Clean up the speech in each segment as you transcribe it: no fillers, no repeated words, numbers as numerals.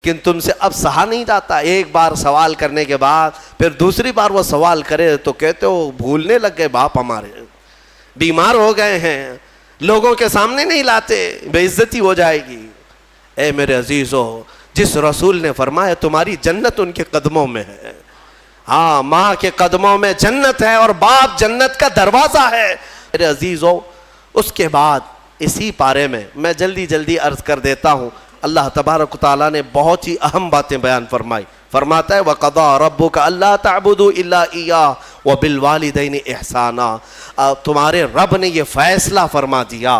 لیکن تم سے اب سہا نہیں جاتا. ایک بار سوال کرنے کے بعد پھر دوسری بار وہ سوال کرے تو کہتے ہو بھولنے لگ گئے باپ ہمارے, بیمار ہو گئے ہیں, لوگوں کے سامنے نہیں لاتے, بے عزتی ہو جائے گی. اے میرے عزیزو, جس رسول نے فرمایا تمہاری جنت ان کے قدموں میں ہے, ہاں ماں کے قدموں میں جنت ہے اور باپ جنت کا دروازہ ہے. میرے عزیزو, اس کے بعد اسی پارے میں میں جلدی عرض کر دیتا ہوں, اللہ تبارک و تعالیٰ نے بہت ہی اہم باتیں بیان فرمائی. فرماتا ہے وَقَضَىٰ رَبُّكَ أَلَّا تَعْبُدُوا إِلَّا إِيَّاهُ وَبِالْوَالِدَيْنِ إِحْسَانًا. تمہارے رب نے یہ فیصلہ فرما دیا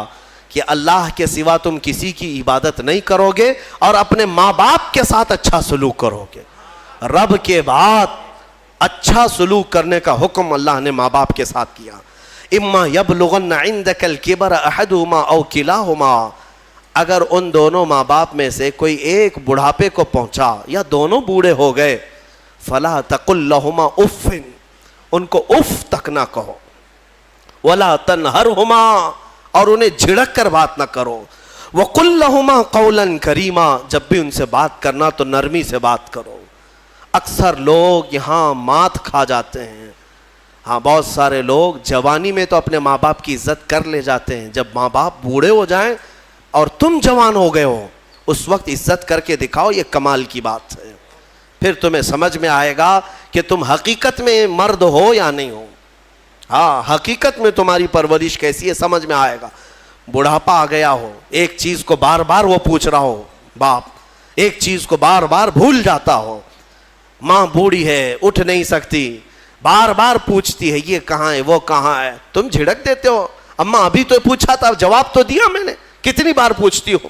کہ اللہ کے سوا تم کسی کی عبادت نہیں کرو گے اور اپنے ماں باپ کے ساتھ اچھا سلوک کرو گے. رب کے بعد اچھا سلوک کرنے کا حکم اللہ نے ماں باپ کے ساتھ کیا. اما یبلغن عندک الکبر احدہما او کلاہما, اگر ان دونوں ماں باپ میں سے کوئی ایک بڑھاپے کو پہنچا یا دونوں بوڑھے ہو گئے, فلا تقل لہما اف, ان کو اف تک نہ کہو, ولا تنہرہما, اور انہیں جھڑک کر بات نہ کرو, وقل لہما قولا کریما, جب بھی ان سے بات کرنا تو نرمی سے بات کرو. اکثر لوگ یہاں مات کھا جاتے ہیں. ہاں بہت سارے لوگ جوانی میں تو اپنے ماں باپ کی عزت کر لے جاتے ہیں, جب ماں باپ بوڑھے ہو جائیں اور تم جوان ہو گئے ہو اس وقت عزت کر کے دکھاؤ, یہ کمال کی بات ہے. پھر تمہیں سمجھ میں آئے گا کہ تم حقیقت میں مرد ہو یا نہیں ہو. ہاں حقیقت میں تمہاری پرورش کیسی ہے سمجھ میں آئے گا. بڑھاپا آ گیا ہو, ایک چیز کو بار بار وہ پوچھ رہا ہو باپ, ایک چیز کو بار بار بھول جاتا ہو, ماں بوڑھی ہے اٹھ نہیں سکتی, بار بار پوچھتی ہے یہ کہاں ہے وہ کہاں ہے, تم جھڑک دیتے ہو, اماں ابھی تو پوچھا تھا جواب تو دیا میں نے, کتنی بار پوچھتی ہو.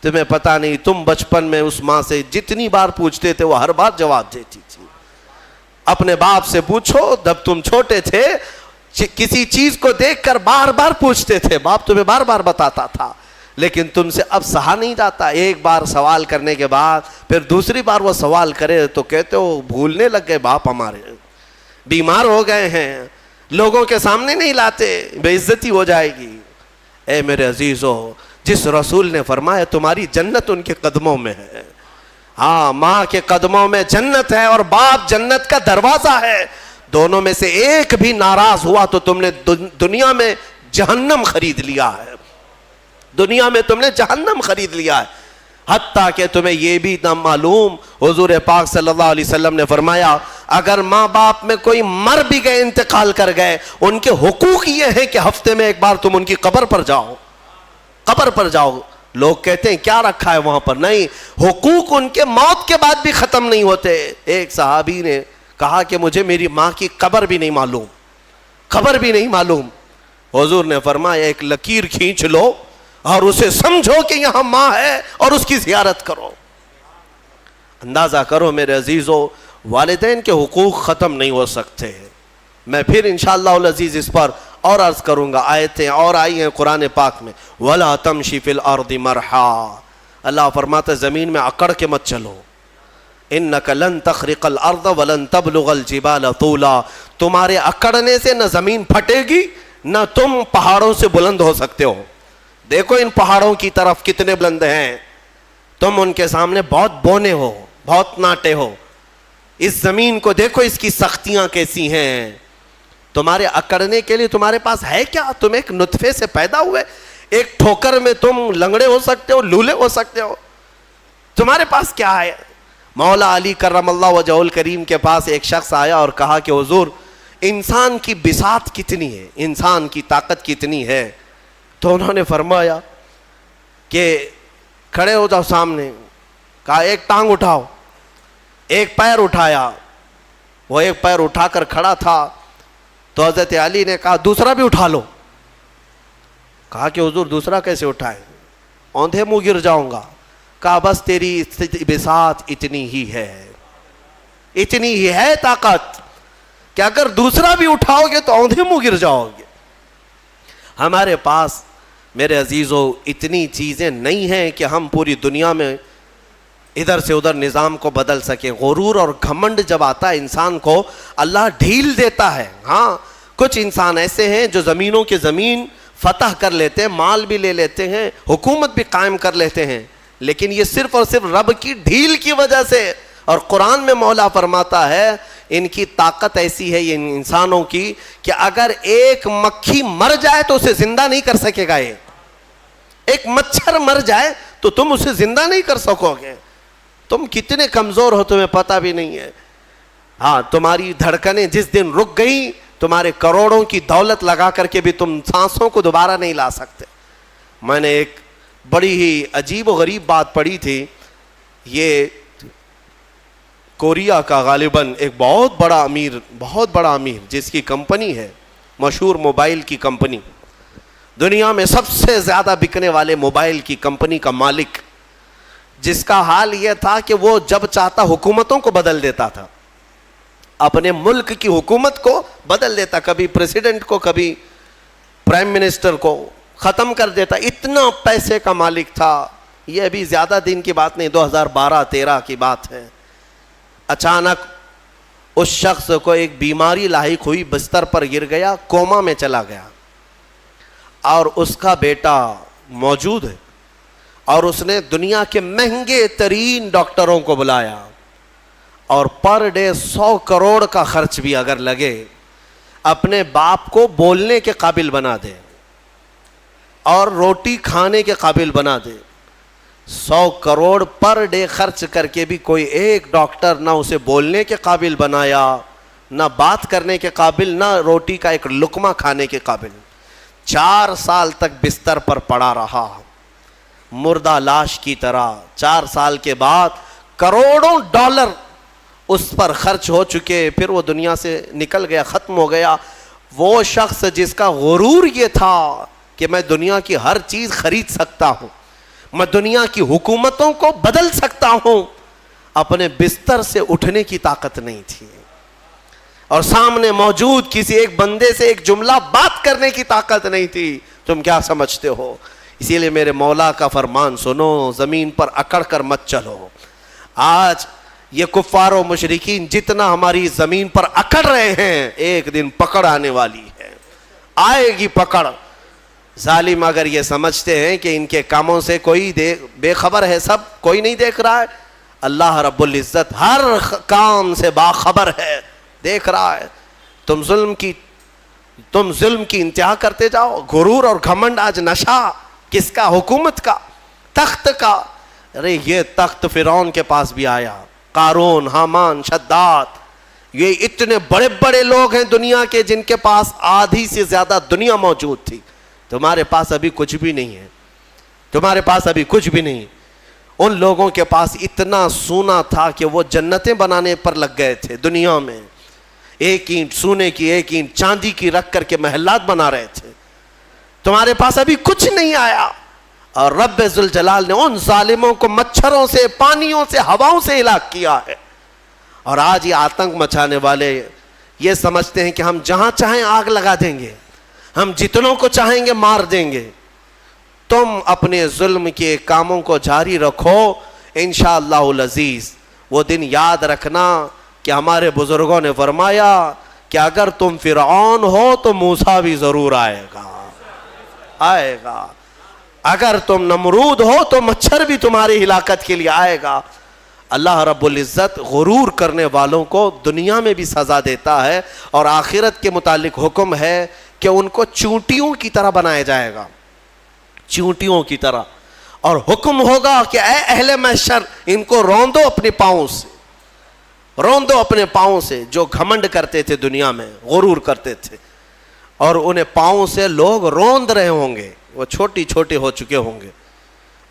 تمہیں پتہ نہیں تم بچپن میں اس ماں سے جتنی بار پوچھتے تھے وہ ہر بار جواب دیتی تھی. اپنے باپ سے پوچھو, جب تم چھوٹے تھے کسی چیز کو دیکھ کر بار بار پوچھتے تھے, باپ تمہیں بار بار بتاتا تھا, لیکن تم سے اب سہا نہیں جاتا. ایک بار سوال کرنے کے بعد پھر دوسری بار وہ سوال کرے تو کہتے ہو بھولنے لگ گئے باپ ہمارے, بیمار ہو گئے ہیں, لوگوں کے سامنے نہیں لاتے, بے عزتی ہو جائے گی. اے میرے عزیزو, جس رسول نے فرمایا تمہاری جنت ان کے قدموں میں ہے, ہاں ماں کے قدموں میں جنت ہے اور باپ جنت کا دروازہ ہے. دونوں میں سے ایک بھی ناراض ہوا تو تم نے دنیا میں جہنم خرید لیا ہے, دنیا میں تم نے جہنم خرید لیا ہے. حتیٰ کہ تمہیں یہ بھی نہ معلوم, حضور پاک صلی اللہ علیہ وسلم نے فرمایا اگر ماں باپ میں کوئی مر بھی گئے, انتقال کر گئے, ان کے حقوق یہ ہیں کہ ہفتے میں ایک بار تم ان کی قبر پر جاؤ, قبر پر جاؤ. لوگ کہتے ہیں کیا رکھا ہے وہاں پر, نہیں, حقوق ان کے موت کے بعد بھی ختم نہیں ہوتے. ایک صحابی نے کہا کہ مجھے میری ماں کی قبر بھی نہیں معلوم, قبر بھی نہیں معلوم. حضور نے فرمایا ایک لکیر کھینچ لو اور اسے سمجھو کہ یہاں ماں ہے اور اس کی زیارت کرو. اندازہ کرو میرے عزیزو, والدین کے حقوق ختم نہیں ہو سکتے. میں پھر انشاءاللہ العزیز اس پر اور عرض کروں گا, آیتیں اور آئی ہیں قرآن پاک میں, وَلَا تَمْشِ فِي الْأَرْضِ مَرْحًا, اللہ فرماتا ہے زمین میں اکڑ کے مت چلو. اِنَّكَ لَن تَخْرِقَ الْأَرْضَ وَلَن تَبْلُغَ الْجِبَالَ طُولًا, تمہارے اکڑنے سے نہ زمین پھٹے گی نہ تم پہاڑوں سے بلند ہو سکتے ہو. دیکھو ان پہاڑوں کی طرف کتنے بلند ہیں, تم ان کے سامنے بہت بونے ہو, بہت ناٹے ہو. اس زمین کو دیکھو اس کی سختیاں کیسی ہیں, تمہارے اکڑنے کے لیے تمہارے پاس ہے کیا؟ تم ایک نطفے سے پیدا ہوئے, ایک ٹھوکر میں تم لنگڑے ہو سکتے ہو, لولے ہو سکتے ہو, تمہارے پاس کیا ہے؟ مولا علی کرم اللہ وجہہ الکریم کے پاس ایک شخص آیا اور کہا کہ حضور انسان کی بساط کتنی ہے, انسان کی طاقت کتنی ہے؟ تو انہوں نے فرمایا کہ کھڑے ہو جاؤ سامنے. کہا ایک ٹانگ اٹھاؤ, ایک پیر اٹھایا, وہ ایک پیر اٹھا کر کھڑا تھا تو حضرت علی نے کہا دوسرا بھی اٹھا لو. کہا کہ حضور دوسرا کیسے اٹھائیں, اوندھے منہ گر جاؤں گا. کہا بس تیری بساط اتنی ہی ہے, اتنی ہی ہے طاقت کہ اگر دوسرا بھی اٹھاؤ گے تو اوندھے منہ گر جاؤ گے. ہمارے پاس میرے عزیزو اتنی چیزیں نہیں ہیں کہ ہم پوری دنیا میں ادھر سے ادھر نظام کو بدل سکیں. غرور اور گھمنڈ جب آتا ہے انسان کو, اللہ ڈھیل دیتا ہے. ہاں کچھ انسان ایسے ہیں جو زمینوں کے زمین فتح کر لیتے ہیں, مال بھی لے لیتے ہیں, حکومت بھی قائم کر لیتے ہیں, لیکن یہ صرف اور صرف رب کی ڈھیل کی وجہ سے. اور قرآن میں مولا فرماتا ہے ان کی طاقت ایسی ہے ان انسانوں کی کہ اگر ایک مکھی مر جائے تو اسے زندہ نہیں کر سکے گا. یہ ایک مچھر مر جائے تو تم اسے زندہ نہیں کر سکو گے. تم کتنے کمزور ہو تمہیں پتہ بھی نہیں ہے. ہاں تمہاری دھڑکنیں جس دن رک گئی تمہارے کروڑوں کی دولت لگا کر کے بھی تم سانسوں کو دوبارہ نہیں لا سکتے. میں نے ایک بڑی ہی عجیب و غریب بات پڑھی تھی. یہ کوریا کا غالباً ایک بہت بڑا امیر جس کی کمپنی ہے, مشہور موبائل کی کمپنی, دنیا میں سب سے زیادہ بکنے والے موبائل کی کمپنی کا مالک, جس کا حال یہ تھا کہ وہ جب چاہتا حکومتوں کو بدل دیتا تھا, اپنے ملک کی حکومت کو بدل دیتا, کبھی پریزیڈنٹ کو کبھی پرائم منسٹر کو ختم کر دیتا. اتنا پیسے کا مالک تھا. یہ ابھی زیادہ دن کی بات نہیں, 2012-13 کی بات ہے. اچانک اس شخص کو ایک بیماری لاحق ہوئی, بستر پر گر گیا, کوما میں چلا گیا, اور اس کا بیٹا موجود ہے, اور اس نے دنیا کے مہنگے ترین ڈاکٹروں کو بلایا, اور پر ڈے 100 کروڑ کا خرچ بھی اگر لگے اپنے باپ کو بولنے کے قابل بنا دے اور روٹی کھانے کے قابل بنا دے. 100 کروڑ پر ڈے خرچ کر کے بھی کوئی ایک ڈاکٹر نہ اسے بولنے کے قابل بنایا, نہ بات کرنے کے قابل, نہ روٹی کا ایک لقمہ کھانے کے قابل. 4 سال تک بستر پر پڑا رہا مردہ لاش کی طرح. 4 سال کے بعد کروڑوں ڈالر اس پر خرچ ہو چکے, پھر وہ دنیا سے نکل گیا, ختم ہو گیا. وہ شخص جس کا غرور یہ تھا کہ میں دنیا کی ہر چیز خرید سکتا ہوں, میں دنیا کی حکومتوں کو بدل سکتا ہوں, اپنے بستر سے اٹھنے کی طاقت نہیں تھی, اور سامنے موجود کسی ایک بندے سے ایک جملہ بات کرنے کی طاقت نہیں تھی. تم کیا سمجھتے ہو؟ اسی لیے میرے مولا کا فرمان سنو, زمین پر اکڑ کر مت چلو. آج یہ کفار و مشرکین جتنا ہماری زمین پر اکڑ رہے ہیں, ایک دن پکڑ آنے والی ہے, آئے گی پکڑ. ظالم اگر یہ سمجھتے ہیں کہ ان کے کاموں سے کوئی بے خبر ہے, سب کوئی نہیں دیکھ رہا ہے, اللہ رب العزت ہر کام سے باخبر ہے, دیکھ رہا ہے. تم ظلم کی انتہا کرتے جاؤ. غرور اور گھمنڈ آج نشہ کس کا؟ حکومت کا, تخت کا. ارے یہ تخت فرعون کے پاس بھی آیا, قارون, حامان, شداد, یہ اتنے بڑے بڑے لوگ ہیں دنیا کے جن کے پاس آدھی سے زیادہ دنیا موجود تھی. تمہارے پاس ابھی کچھ بھی نہیں ہے, تمہارے پاس ابھی کچھ بھی نہیں. ان لوگوں کے پاس اتنا سونا تھا کہ وہ جنتیں بنانے پر لگ گئے تھے دنیا میں. ایک اینٹ سونے کی, ایک اینٹ چاندی کی رکھ کر کے محلات بنا رہے تھے. تمہارے پاس ابھی کچھ نہیں آیا, اور رب ذوالجلال نے ان ظالموں کو مچھروں سے, پانیوں سے, ہواؤں سے ہلاک کیا ہے. اور آج یہ آتنک مچانے والے یہ سمجھتے ہیں کہ ہم جہاں چاہیں آگ لگا دیں گے, ہم جتنوں کو چاہیں گے مار دیں گے. تم اپنے ظلم کے کاموں کو جاری رکھو, انشاءاللہ العزیز وہ دن یاد رکھنا کہ ہمارے بزرگوں نے فرمایا کہ اگر تم فرعون ہو تو موسیٰ بھی ضرور آئے گا. اگر تم نمرود ہو تو مچھر بھی تمہاری ہلاکت کے لیے آئے گا. اللہ رب العزت غرور کرنے والوں کو دنیا میں بھی سزا دیتا ہے, اور آخرت کے متعلق حکم ہے کہ ان کو چونٹیوں کی طرح بنایا جائے گا, چونٹیوں کی طرح. اور حکم ہوگا کہ اے اہل محشر, ان کو روندو اپنے پاؤں سے, روندو اپنے پاؤں سے. جو گھمنڈ کرتے تھے دنیا میں, غرور کرتے تھے, اور انہیں پاؤں سے لوگ روند رہے ہوں گے, وہ چھوٹی چھوٹے ہو چکے ہوں گے.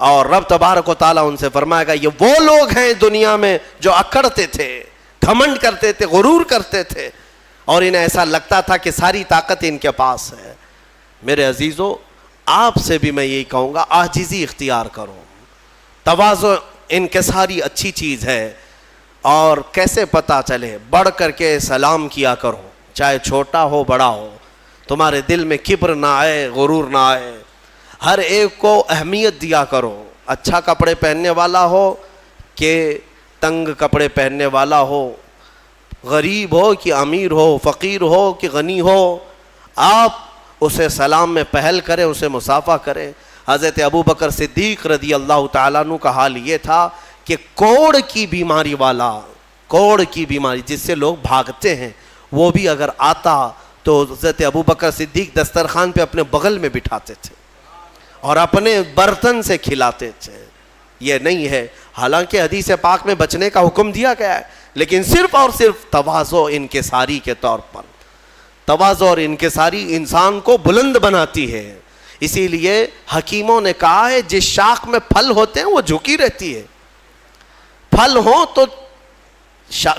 اور رب تبارک و تعالیٰ ان سے فرمائے گا یہ وہ لوگ ہیں دنیا میں جو اکڑتے تھے, گھمنڈ کرتے تھے, غرور کرتے تھے, اور انہیں ایسا لگتا تھا کہ ساری طاقت ان کے پاس ہے. میرے عزیزو, آپ سے بھی میں یہی کہوں گا, عاجزی اختیار کرو. تواضع انکساری اچھی چیز ہے, اور کیسے پتہ چلے, بڑھ کر کے سلام کیا کرو, چاہے چھوٹا ہو بڑا ہو. تمہارے دل میں کبر نہ آئے, غرور نہ آئے. ہر ایک کو اہمیت دیا کرو, اچھا کپڑے پہننے والا ہو کہ تنگ کپڑے پہننے والا ہو, غریب ہو کہ امیر ہو, فقیر ہو کہ غنی ہو, آپ اسے سلام میں پہل کریں, اسے مصافحہ کریں. حضرت ابو بکر صدیق رضی اللہ تعالیٰ عنہ کا حال یہ تھا کہ کوڑ کی بیماری والا، کوڑ کی بیماری جس سے لوگ بھاگتے ہیں، وہ بھی اگر آتا تو حضرت ابو بکر صدیق دسترخوان پہ اپنے بغل میں بٹھاتے تھے اور اپنے برتن سے کھلاتے تھے۔ یہ نہیں ہے، حالانکہ حدیث پاک میں بچنے کا حکم دیا گیا ہے، لیکن صرف اور صرف تواضع انکساری کے طور پر۔ تواضع اور انکساری انسان کو بلند بناتی ہے، اسی لیے حکیموں نے کہا ہے جس شاخ میں پھل ہوتے ہیں وہ جھکی رہتی ہے، پھل ہوں تو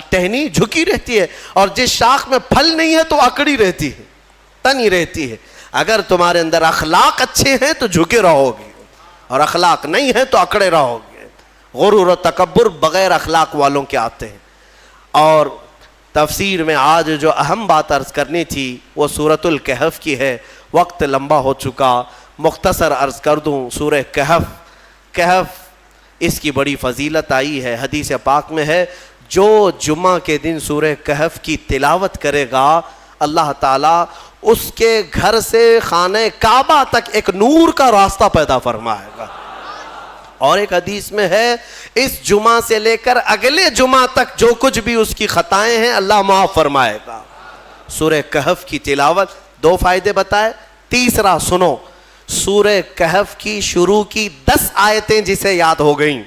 ٹہنی جھکی رہتی ہے، اور جس شاخ میں پھل نہیں ہے تو اکڑی رہتی ہے، تنی رہتی ہے۔ اگر تمہارے اندر اخلاق اچھے ہیں تو جھکے رہو گے، اور اخلاق نہیں ہے تو اکڑے رہو گے۔ غرور و تکبر بغیر اخلاق والوں کے آتے ہیں۔ اور تفسیر میں آج جو اہم بات عرض کرنی تھی وہ سورۃ الکہف کی ہے، وقت لمبا ہو چکا، مختصر عرض کر دوں۔ سورہ کہف اس کی بڑی فضیلت آئی ہے، حدیث پاک میں ہے جو جمعہ کے دن سورہ کہف کی تلاوت کرے گا اللہ تعالیٰ اس کے گھر سے خانہ کعبہ تک ایک نور کا راستہ پیدا فرمائے گا۔ اور ایک حدیث میں ہے اس جمعہ سے لے کر اگلے جمعہ تک جو کچھ بھی اس کی خطائیں ہیں اللہ معاف فرمائے گا۔ سورہ کہف کی تلاوت، دو فائدے بتائے، تیسرا سنو، سورہ کہف کی شروع کی 10 آیتیں جسے یاد ہو گئیں،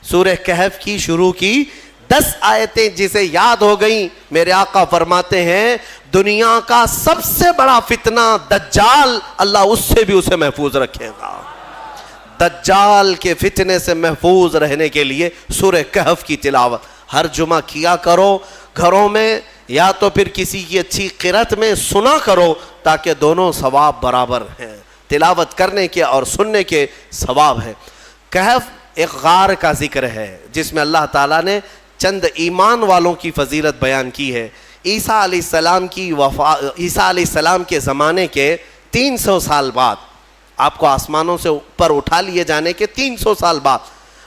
سورہ کہف کی شروع کی 10 آیتیں جسے یاد ہو گئیں، میرے آقا فرماتے ہیں دنیا کا سب سے بڑا فتنہ دجال، اللہ اس سے بھی اسے محفوظ رکھے گا۔ دجال کے فتنے سے محفوظ رہنے کے لیے سورہ کہف کی تلاوت ہر جمعہ کیا کرو، گھروں میں یا تو پھر کسی کی اچھی قرأت میں سنا کرو، تاکہ دونوں ثواب برابر ہیں، تلاوت کرنے کے اور سننے کے ثواب ہے۔ کہف ایک غار کا ذکر ہے جس میں اللہ تعالیٰ نے چند ایمان والوں کی فضیلت بیان کی ہے۔ عیسیٰ علیہ السلام کے زمانے کے 300 سال بعد، آپ کو آسمانوں سے اوپر اٹھا لیے جانے کے 300 سال بعد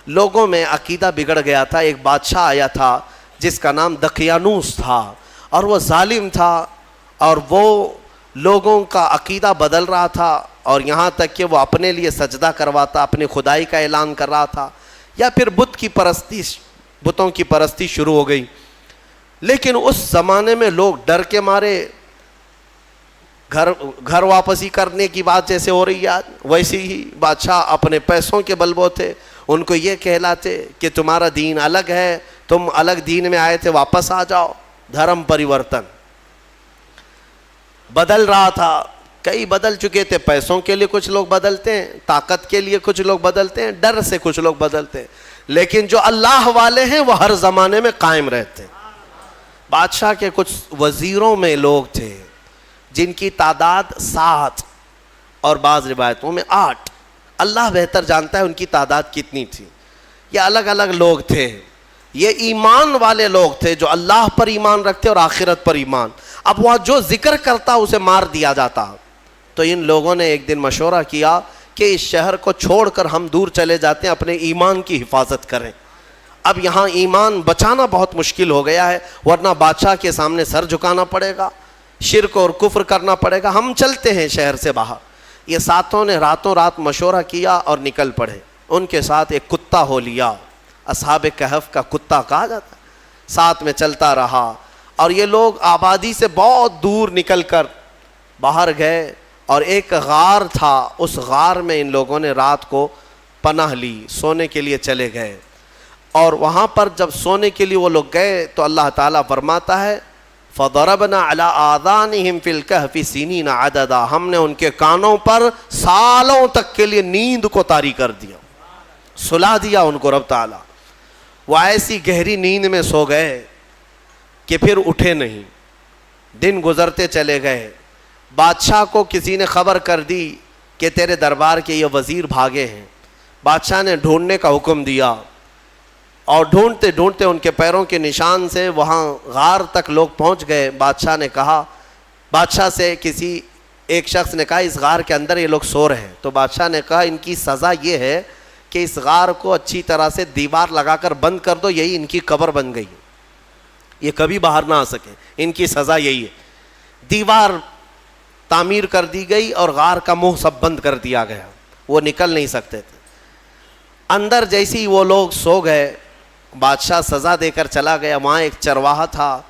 لوگوں میں عقیدہ بگڑ گیا تھا۔ ایک بادشاہ آیا تھا جس کا نام دقیانوس تھا، اور وہ ظالم تھا، اور وہ لوگوں کا عقیدہ بدل رہا تھا، اور یہاں تک کہ وہ اپنے لیے سجدہ کرواتا، اپنی خدائی کا اعلان کر رہا تھا، یا پھر بتوں کی پرستی شروع ہو گئی۔ لیکن اس زمانے میں لوگ ڈر کے مارے گھر واپسی کرنے کی بات جیسے ہو رہی ہے ویسے ہی بادشاہ اپنے پیسوں کے بل بوتے ان کو یہ کہلاتے کہ تمہارا دین الگ ہے، تم الگ دین میں آئے تھے، واپس آ جاؤ۔ دھرم پریورتن بدل رہا تھا، کئی بدل چکے تھے، پیسوں کے لیے کچھ لوگ بدلتے ہیں، طاقت کے لیے کچھ لوگ بدلتے ہیں، ڈر سے کچھ لوگ بدلتے ہیں، لیکن جو اللہ والے ہیں وہ ہر زمانے میں قائم رہتے ہیں۔ بادشاہ کے کچھ وزیروں میں لوگ تھے جن کی تعداد 7 اور بعض روایتوں میں 8، اللہ بہتر جانتا ہے ان کی تعداد کتنی تھی۔ یہ الگ الگ لوگ تھے، یہ ایمان والے لوگ تھے جو اللہ پر ایمان رکھتے اور آخرت پر ایمان۔ اب وہ جو ذکر کرتا اسے مار دیا جاتا۔ تو ان لوگوں نے ایک دن مشورہ کیا کہ اس شہر کو چھوڑ کر ہم دور چلے جاتے ہیں، اپنے ایمان کی حفاظت کریں۔ اب یہاں ایمان بچانا بہت مشکل ہو گیا ہے، ورنہ بادشاہ کے سامنے سر جھکانا پڑے گا، شرک اور کفر کرنا پڑے گا، ہم چلتے ہیں شہر سے باہر۔ یہ ساتوں نے راتوں رات مشورہ کیا اور نکل پڑے۔ ان کے ساتھ ایک کتا ہو لیا، اصحاب کہف کا کتا کہا جاتا، ساتھ میں چلتا رہا، اور یہ لوگ آبادی سے بہت دور نکل کر باہر گئے، اور ایک غار تھا، اس غار میں ان لوگوں نے رات کو پناہ لی، سونے کے لیے چلے گئے۔ اور وہاں پر جب سونے کے لیے وہ لوگ گئے تو اللہ تعالیٰ فرماتا ہے فَضَرَبْنَا عَلَىٰ آذَانِهِمْ فِي الْكَهْفِ سِنِينَ عَدَدًا، ہم نے ان کے کانوں پر سالوں تک کے لیے نیند کو طاری کر دیا، سلا دیا ان کو رب تعالیٰ۔ وہ ایسی گہری نیند میں سو گئے کہ پھر اٹھے نہیں، دن گزرتے چلے گئے۔ بادشاہ کو کسی نے خبر کر دی کہ تیرے دربار کے یہ وزیر بھاگے ہیں۔ بادشاہ نے ڈھونڈنے کا حکم دیا، اور ڈھونڈتے ڈھونڈتے ان کے پیروں کے نشان سے وہاں غار تک لوگ پہنچ گئے۔ بادشاہ سے کسی ایک شخص نے کہا اس غار کے اندر یہ لوگ سو رہے ہیں۔ تو بادشاہ نے کہا ان کی سزا یہ ہے کہ اس غار کو اچھی طرح سے دیوار لگا کر بند کر دو، یہی ان کی قبر بن گئی، یہ کبھی باہر نہ آ سکے، ان کی سزا یہی ہے۔ دیوار تعمیر کر دی گئی اور غار کا منہ سب بند کر دیا گیا۔ وہ نکل نہیں سکتے تھے. اندر جیسے ہی وہ لوگ سو گئے, بادشاہ سزا دے کر چلا گیا. وہاں ایک چرواہا تھا,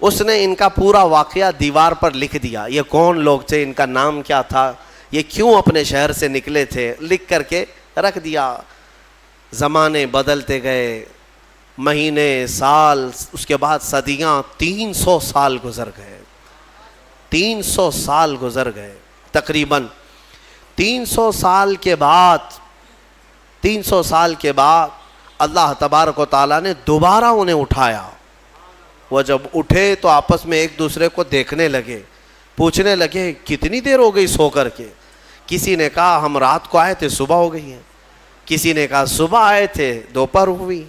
اس نے ان کا پورا واقعہ دیوار پر لکھ دیا. یہ کون لوگ تھے, ان کا نام کیا تھا, یہ کیوں اپنے شہر سے نکلے تھے, لکھ کر کے رکھ دیا. زمانے بدلتے گئے, مہینے, سال, اس کے بعد صدیاں, 300 سال گزر گئے. 300 سال گزر گئے تقریباً. 300 سال کے بعد اللہ تبارک و تعالیٰ نے دوبارہ انہیں اٹھایا. وہ جب اٹھے تو آپس میں ایک دوسرے کو دیکھنے لگے, پوچھنے لگے کتنی دیر ہو گئی سو کر کے. کسی نے کہا ہم رات کو آئے تھے صبح ہو گئی ہے, کسی نے کہا صبح آئے تھے دوپہر ہوئی.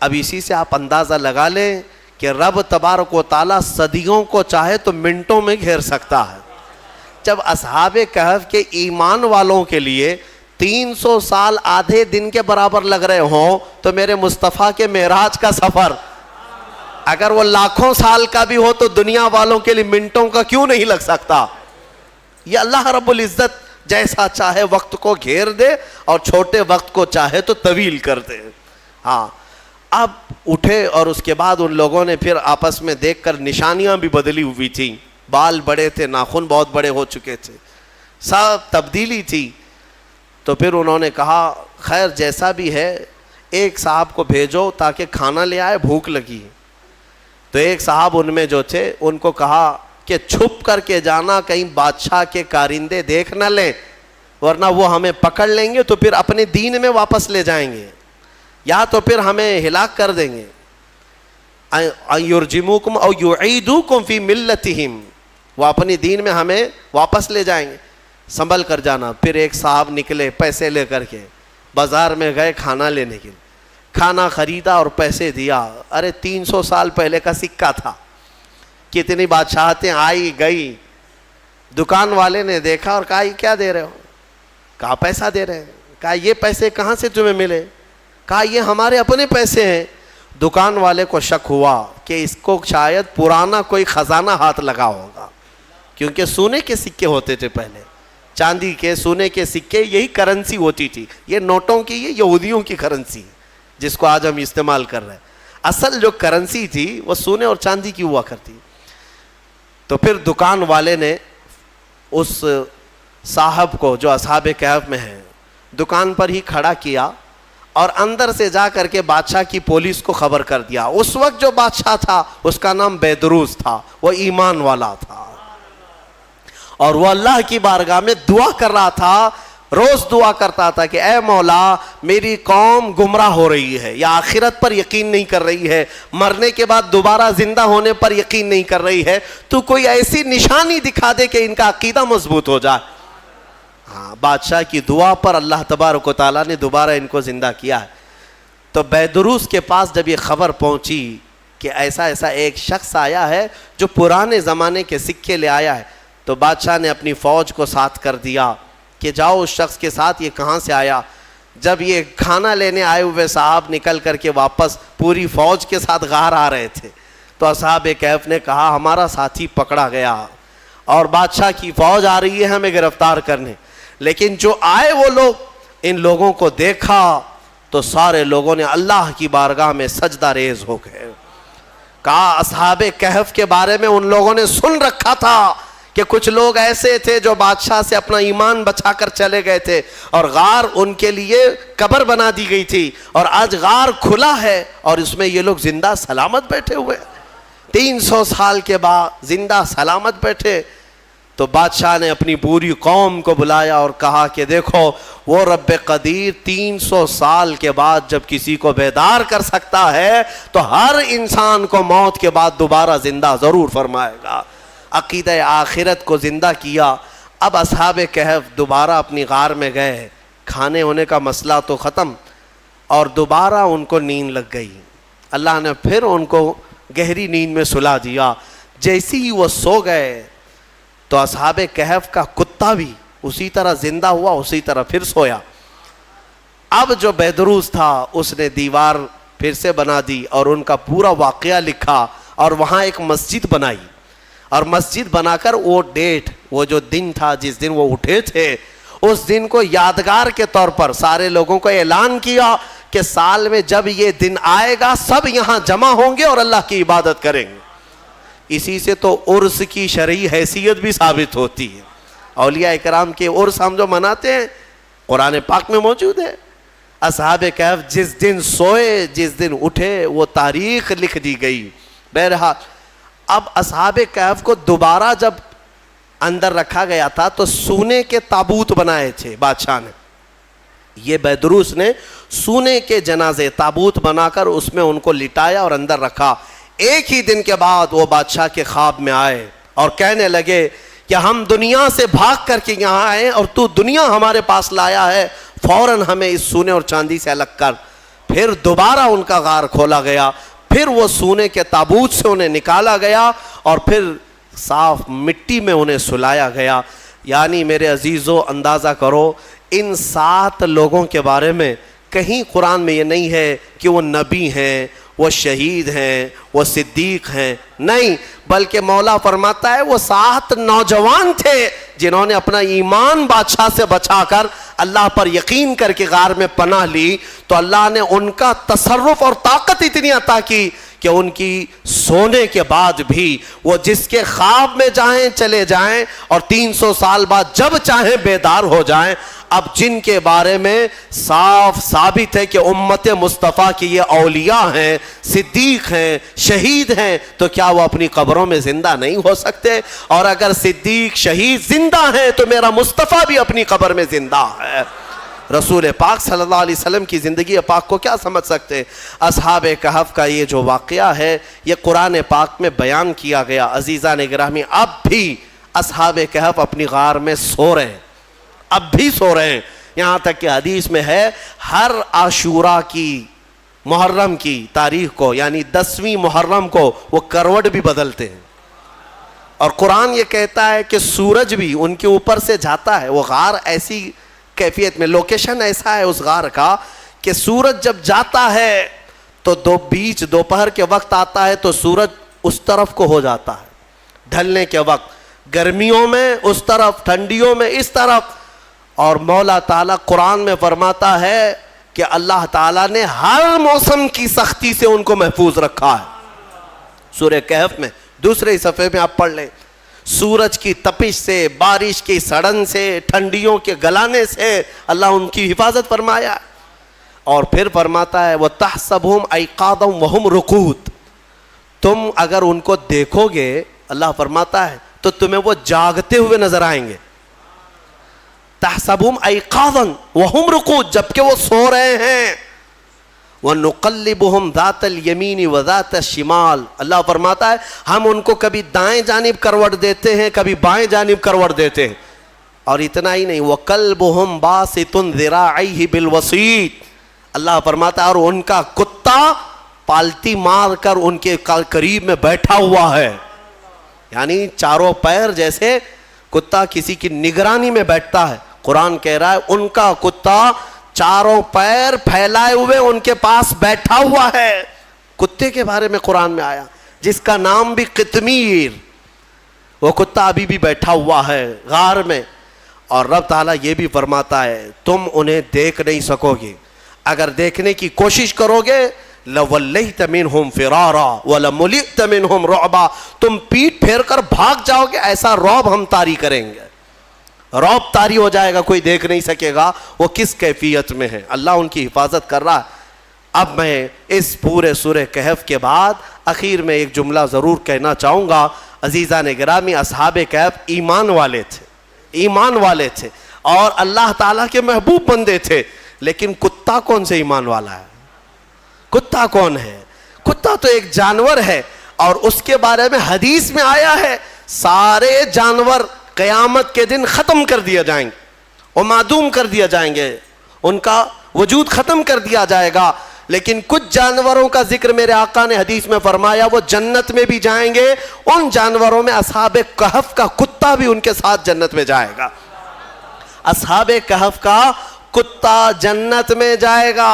اب اسی سے آپ اندازہ لگا لیں کہ رب تبارک و تعالیٰ صدیوں کو چاہے تو منٹوں میں گھیر سکتا ہے. جب اصحاب کہف کے ایمان والوں کے لیے 300 سال آدھے دن کے برابر لگ رہے ہوں, تو میرے مصطفیٰ کے معراج کا سفر اگر وہ لاکھوں سال کا بھی ہو تو دنیا والوں کے لیے منٹوں کا کیوں نہیں لگ سکتا. یہ اللہ رب العزت جیسا چاہے وقت کو گھیر دے اور چھوٹے وقت کو چاہے تو طویل کر دے. ہاں, اب اٹھے اور اس کے بعد ان لوگوں نے پھر آپس میں دیکھ کر نشانیاں بھی بدلی ہوئی تھیں. بال بڑے تھے, ناخن بہت بڑے ہو چکے تھے, سب تبدیلی تھی. تو پھر انہوں نے کہا خیر جیسا بھی ہے ایک صاحب کو بھیجو تاکہ کھانا لے آئے, بھوک لگی. تو ایک صاحب ان میں جو تھے ان کو کہا کہ چھپ کر کے جانا, کہیں بادشاہ کے کارندے دیکھ نہ لیں, ورنہ وہ ہمیں پکڑ لیں گے تو پھر اپنے دین میں واپس لے جائیں گے, یا تو پھر ہمیں ہلاک کر دیں گے. یرجموکم او یعیدوکم فی ملتہم, وہ اپنی دین میں ہمیں واپس لے جائیں گے, سنبھل کر جانا. پھر ایک صاحب نکلے پیسے لے کر کے, بازار میں گئے کھانا لینے کے لیے, کھانا خریدا اور پیسے دیا. ارے 300 سال پہلے کا سکہ تھا, کتنی بادشاہتیں آئی گئی. دکان والے نے دیکھا اور کہا یہ کیا دے رہے ہو, کہا پیسہ دے رہے ہیں. کہا یہ پیسے کہاں سے تمہیں ملے, کہا یہ ہمارے اپنے پیسے ہیں. دکان والے کو شک ہوا کہ اس کو شاید پرانا کوئی خزانہ ہاتھ لگا ہوگا, کیونکہ سونے کے سکے ہوتے تھے پہلے, چاندی کے, سونے کے سکے, یہی کرنسی ہوتی تھی. یہ نوٹوں کی, یہ یہودیوں کی کرنسی جس کو آج ہم استعمال کر رہے ہیں. اصل جو کرنسی تھی وہ سونے اور چاندی کی ہوا کرتی. تو پھر دکان والے نے اس صاحب کو جو اصحاب کہف میں ہیں دکان پر ہی کھڑا کیا اور اندر سے جا کر کے بادشاہ کی پولیس کو خبر کر دیا. اس وقت جو بادشاہ تھا اس کا نام بیدروس تھا, وہ ایمان والا تھا اور وہ اللہ کی بارگاہ میں دعا کر رہا تھا. روز دعا کرتا تھا کہ اے مولا میری قوم گمراہ ہو رہی ہے, یا آخرت پر یقین نہیں کر رہی ہے, مرنے کے بعد دوبارہ زندہ ہونے پر یقین نہیں کر رہی ہے, تو کوئی ایسی نشانی دکھا دے کہ ان کا عقیدہ مضبوط ہو جائے. ہاں, بادشاہ کی دعا پر اللہ تبارک و تعالیٰ نے دوبارہ ان کو زندہ کیا ہے. تو بیدروس کے پاس جب یہ خبر پہنچی کہ ایسا ایسا ایک شخص آیا ہے جو پرانے زمانے کے سکے لے آیا ہے, تو بادشاہ نے اپنی فوج کو ساتھ کر دیا کہ جاؤ اس شخص کے ساتھ, یہ کہاں سے آیا. جب یہ کھانا لینے آئے ہوئے صاحب نکل کر کے واپس پوری فوج کے ساتھ غار آ رہے تھے, تو اصحاب کہف نے کہا ہمارا ساتھی پکڑا گیا اور بادشاہ کی فوج آ رہی ہے ہمیں گرفتار کرنے. لیکن جو آئے وہ لوگ, ان لوگوں کو دیکھا تو سارے لوگوں نے اللہ کی بارگاہ میں سجدہ ریز ہو گئے. کہا اصحاب کہف کے بارے میں ان لوگوں نے سن رکھا تھا کہ کچھ لوگ ایسے تھے جو بادشاہ سے اپنا ایمان بچا کر چلے گئے تھے, اور غار ان کے لیے قبر بنا دی گئی تھی, اور آج غار کھلا ہے اور اس میں یہ لوگ زندہ سلامت بیٹھے ہوئے 300 سال کے بعد زندہ سلامت بیٹھے. تو بادشاہ نے اپنی پوری قوم کو بلایا اور کہا کہ دیکھو وہ رب قدیر 300 سال کے بعد جب کسی کو بیدار کر سکتا ہے تو ہر انسان کو موت کے بعد دوبارہ زندہ ضرور فرمائے گا. عقیدہ آخرت کو زندہ کیا. اب اصحاب کہف دوبارہ اپنی غار میں گئے, کھانے ہونے کا مسئلہ تو ختم, اور دوبارہ ان کو نیند لگ گئی. اللہ نے پھر ان کو گہری نیند میں سلا دیا. جیسی ہی وہ سو گئے تو اصحاب کہف کا کتا بھی اسی طرح زندہ ہوا, اسی طرح پھر سویا. اب جو بیدروس تھا اس نے دیوار پھر سے بنا دی اور ان کا پورا واقعہ لکھا, اور وہاں ایک مسجد بنائی, اور مسجد بنا کر وہ ڈیٹ, وہ جو دن تھا جس دن وہ اٹھے تھے, اس دن کو یادگار کے طور پر سارے لوگوں کو اعلان کیا کہ سال میں جب یہ دن آئے گا سب یہاں جمع ہوں گے اور اللہ کی عبادت کریں گے. اسی سے تو عرس کی شرعی حیثیت بھی ثابت ہوتی ہے. اولیاء کرام کے عرس ہم جو مناتے ہیں قرآن پاک میں موجود ہے. اصحاب کہف جس دن سوئے جس دن اٹھے وہ تاریخ لکھ دی گئی. بہرحال اب اصحاب کہف کو دوبارہ جب اندر رکھا گیا تھا تو سونے کے تابوت بنائے تھے بادشاہ نے. یہ بیدروس نے سونے کے جنازے تابوت بنا کر اس میں ان کو لٹایا اور اندر رکھا. ایک ہی دن کے بعد وہ بادشاہ کے خواب میں آئے اور کہنے لگے کہ ہم دنیا سے بھاگ کر کے یہاں آئے اور تو دنیا ہمارے پاس لایا ہے, فوراً ہمیں اس سونے اور چاندی سے الگ کر. پھر دوبارہ ان کا غار کھولا گیا, پھر وہ سونے کے تابوت سے انہیں نکالا گیا اور پھر صاف مٹی میں انہیں سلایا گیا. یعنی میرے عزیزو اندازہ کرو ان 7 لوگوں کے بارے میں کہیں قرآن میں یہ نہیں ہے کہ وہ نبی ہیں, وہ شہید ہیں, وہ صدیق ہیں, نہیں, بلکہ مولا فرماتا ہے وہ 7 نوجوان تھے جنہوں نے اپنا ایمان بادشاہ سے بچا کر اللہ پر یقین کر کے غار میں پناہ لی. تو اللہ نے ان کا تصرف اور طاقت اتنی عطا کی کہ ان کی سونے کے بعد بھی وہ جس کے خواب میں جائیں چلے جائیں اور 300 سال بعد جب چاہیں بیدار ہو جائیں. اب جن کے بارے میں صاف ثابت ہے کہ امت مصطفیٰ کی یہ اولیاء ہیں, صدیق ہیں, شہید ہیں, تو کیا وہ اپنی قبروں میں زندہ نہیں ہو سکتے؟ اور اگر صدیق شہید زندہ ہیں تو میرا مصطفیٰ بھی اپنی قبر میں زندہ ہے. رسول پاک صلی اللہ علیہ وسلم کی زندگی پاک کو کیا سمجھ سکتے ہیں؟ اصحاب کہف کا یہ جو واقعہ ہے یہ قرآن پاک میں بیان کیا گیا. عزیزان گرامی, اب بھی اصحاب کہف اپنی غار میں سو رہے ہیں, اب بھی سو رہے ہیں. یہاں تک کہ حدیث میں ہے ہر عاشورہ کی محرم کی تاریخ کو یعنی 10ویں محرم کو وہ کروٹ بھی بدلتے ہیں. اور قرآن یہ کہتا ہے کہ سورج بھی ان کے اوپر سے جاتا ہے. وہ غار ایسی کیفیت میں, لوکیشن ایسا ہے اس غار کا کہ سورج جب جاتا ہے تو بیچ دوپہر کے وقت آتا ہے تو سورج اس طرف کو ہو جاتا ہے, ڈھلنے کے وقت گرمیوں میں اس طرف, ٹھنڈیوں میں اس طرف. اور مولا تعالیٰ قرآن میں فرماتا ہے کہ اللہ تعالیٰ نے ہر موسم کی سختی سے ان کو محفوظ رکھا ہے. سورہ کہف میں دوسرے صفحے میں آپ پڑھ لیں, سورج کی تپش سے, بارش کی سڑن سے, ٹھنڈیوں کے گلانے سے اللہ ان کی حفاظت فرمایا. اور پھر فرماتا ہے وَتَحْسَبُهُمْ أَيْقَاظًا وَهُمْ رُقُودٌ, تم اگر ان کو دیکھو گے اللہ فرماتا ہے تو تمہیں وہ جاگتے ہوئے نظر آئیں گے. تَحْسَبُهُمْ أَيْقَاظًا وَهُمْ رُقُودٌ, جبکہ وہ سو رہے ہیں. وَنُقَلِّبُهُمْ ذَاتَ الْيَمِينِ وَذَاتَ الشِّمَالِ, اللہ فرماتا ہے ہم ان کو کبھی دائیں جانب کروٹ دیتے ہیں کبھی بائیں جانب کروٹ دیتے ہیں. اور اتنا ہی نہیں, وَقَلْبُهُمْ بَاسِطٌ ذِرَاعَيْهِ بِالْوَسِيطِ, اللہ فرماتا ہے اور ان کا کتا پالتی مار کر ان کے قریب میں بیٹھا ہوا ہے. یعنی چاروں پیر جیسے کتا کسی کی نگرانی میں بیٹھتا ہے. قرآن کہہ رہا ہے ان کا کتا چاروں پیر پھیلائے ہوئے ان کے پاس بیٹھا ہوا ہے. کتے کے بارے میں قرآن میں آیا جس کا نام بھی قطمیر, وہ کتا ابھی بھی بیٹھا ہوا ہے غار میں. اور رب تعالیٰ یہ بھی فرماتا ہے تم انہیں دیکھ نہیں سکو گے, اگر دیکھنے کی کوشش کرو گے لَوَلَّيْتَ مِنْهُمْ فِرَارًا وَلَمُلِئْتَ مِنْهُمْ رُعْبًا, تم پیٹ پھیر کر بھاگ جاؤ گے, ایسا رعب ہم طاری کریں گے, رعب طاری ہو جائے گا, کوئی دیکھ نہیں سکے گا وہ کس کیفیت میں ہے. اللہ ان کی حفاظت کر رہا ہے. اب میں اس پورے سورہ کہف کے بعد اخیر میں ایک جملہ ضرور کہنا چاہوں گا. عزیزان گرامی, اصحاب کہف ایمان والے تھے, ایمان والے تھے اور اللہ تعالیٰ کے محبوب بندے تھے. لیکن کتا کون سے ایمان والا ہے؟ کتا کون ہے؟ کتا تو ایک جانور ہے اور اس کے بارے میں حدیث میں آیا ہے سارے جانور قیامت کے دن ختم کر دیا جائیں گے اور معدوم کر دیا جائیں گے, ان کا وجود ختم کر دیا جائے گا. لیکن کچھ جانوروں کا ذکر میرے آقا نے حدیث میں فرمایا وہ جنت میں بھی جائیں گے. ان جانوروں میں اصحاب کہف کا کتا بھی ان کے ساتھ جنت میں جائے گا. اصحاب کہف کا کتا جنت میں جائے گا.